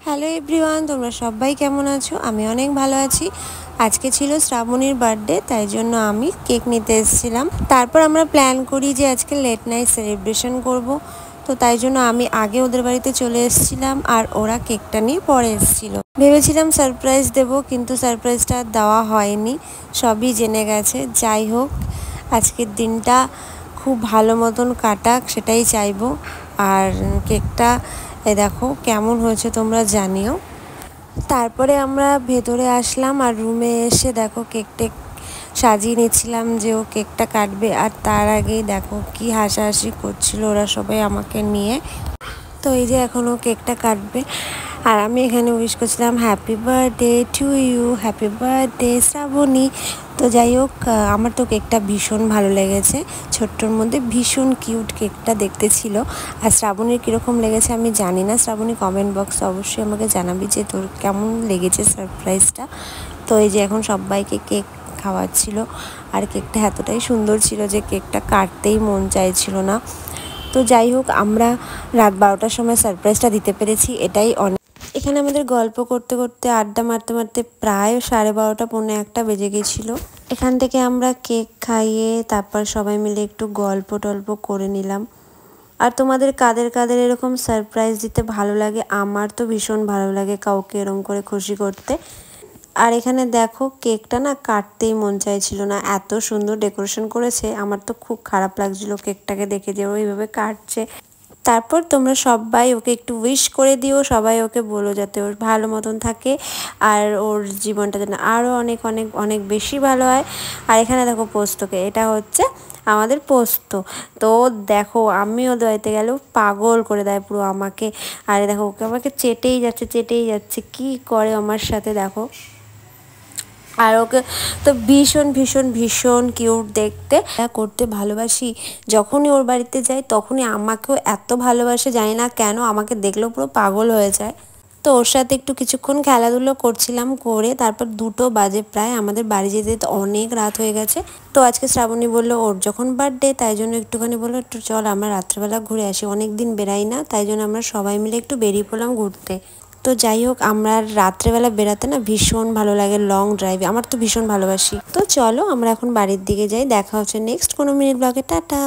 Hello everyone, তোমরা সবাই কেমন আছো? আমি অনেক ভালো আছি। আজকে ছিল শ্রাবণীর বার্থডে, তাই জন্য আমি কেক নিতে এসেছিলাম। তারপর আমরা প্ল্যান করি যে আজকে লেট নাইট সেলিব্রেশন করব। তো তাই জন্য আমি আগে ওদের বাড়িতে চলে এসেছিলাম আর ওরা কেকটা নিয়ে পরে এসেছিল। ভেবেছিলাম সারপ্রাইজ দেব, কিন্তু সারপ্রাইজটা দেওয়া হয়নি, সবই জেনে গেছে। যাই হোক, আজকের দিনটা খুব ভালো মতন কাটাক, সেটাই চাইবো। আর কেকটা দেখো কেমন হয়েছে তোমরা জানিও। তারপরে আমরা ভেতরে আসলাম আর রুমে এসে দেখো কেকটা সাজিয়ে নিচ্ছিলাম যে ও কেকটা কাটবে। আর তার আগেই দেখো কি হাসাহাসি করছিল ওরা সবাই আমাকে নিয়ে। তো এই যে এখনও কেকটা কাটবে আর আমি এখানে উইশ করছিলাম happy birthday to you, happy birthday Shrabani. তো যাই হোক, আমার তো কেকটা ভীষণ ভালো লেগেছে। ছোট্টর মধ্যে ভীষণ কিউট কেকটা দেখতে ছিল। আর শ্রাবণীর কীরকম লেগেছে আমি জানি না। শ্রাবণী কমেন্ট বক্সে অবশ্যই আমাকে জানাবি যে তোর কেমন লেগেছে সারপ্রাইজটা। তো এই যে এখন সবাইকে কেক খাওয়াচ্ছিল আর কেকটা এতটাই সুন্দর ছিল যে কেকটা কাটতেই মন চাইছিল না। তো যাই হোক, আমরা রাত 12টার সময় সারপ্রাইজটা দিতে পেরেছি, এটাই অনেক। এখানে আমাদের গল্প করতে করতে আড্ডা মারতে মারতে প্রায় 12:30 পৌনে 1টা বেজে গেছিলো। এখান থেকে আমরা কেক খাইয়ে তারপর সবাই মিলে একটু গল্প টল্প করে নিলাম। আর তোমাদের কাদের কাদের এরকম সারপ্রাইজ দিতে ভালো লাগে? আমার তো ভীষণ ভালো লাগে কাউকে এরকম করে খুশি করতে। আর এখানে দেখো কেকটা না কাটতেই মন চাইছিল না, এত সুন্দর ডেকোরেশন করেছে। আমার তো খুব খারাপ লাগছিল কেকটাকে দেখে যে ও এইভাবে কাটছে। তারপর তোমরা সবাই ওকে একটু উইশ করে দিও, সবাই ওকে বলো যাতে ওর ভালো মতন থাকে আর ওর জীবনটা যেন আরও অনেক অনেক অনেক বেশি ভালো হয়। আর এখানে দেখো পোস্তকে, এটা হচ্ছে আমাদের পোস্ত। তো দেখো আমি ওদের বাড়িতে গেলেও পাগল করে দেয় পুরো আমাকে। আর দেখো ওকে আমাকে চেটেই যাচ্ছে কি করে আমার সাথে দেখো। আর ওকে তো ভীষণ ভীষণ ভীষণ কিউট দেখতে। করতে ভালোবাসি, যখনই ওর বাড়িতে যাই তখনই আমাকেও এত ভালোবাসে, জানি না কেন, আমাকে দেখলেও পুরো পাগল হয়ে যায়। তো ওর সাথে একটু কিছুক্ষণ খেলাধুলো করছিলাম, করে তারপর 2টো বাজে প্রায়, আমাদের বাড়ি যেতে তো অনেক রাত হয়ে গেছে। তো আজকে শ্রাবণী বললো ওর যখন বার্থডে, তাই জন্য একটুখানি বললো একটু চল আমরা রাত্রেবেলা ঘুরে আসি, অনেক দিন বেরাই না। তাই জন্য আমরা সবাই মিলে একটু বেরিয়ে পড়লাম ঘুরতে। তো যাই হোক, আমরা রাত্রেবেলা বেরাতে না ভীষণ ভালো লাগে, লং ড্রাইভে আমার তো ভীষণ ভালোবাসি। তো চলো আমরা এখন বাড়ির দিকে যাই, দেখা হচ্ছে নেক্সট কোনো মিনিট ব্লগে। টাটা।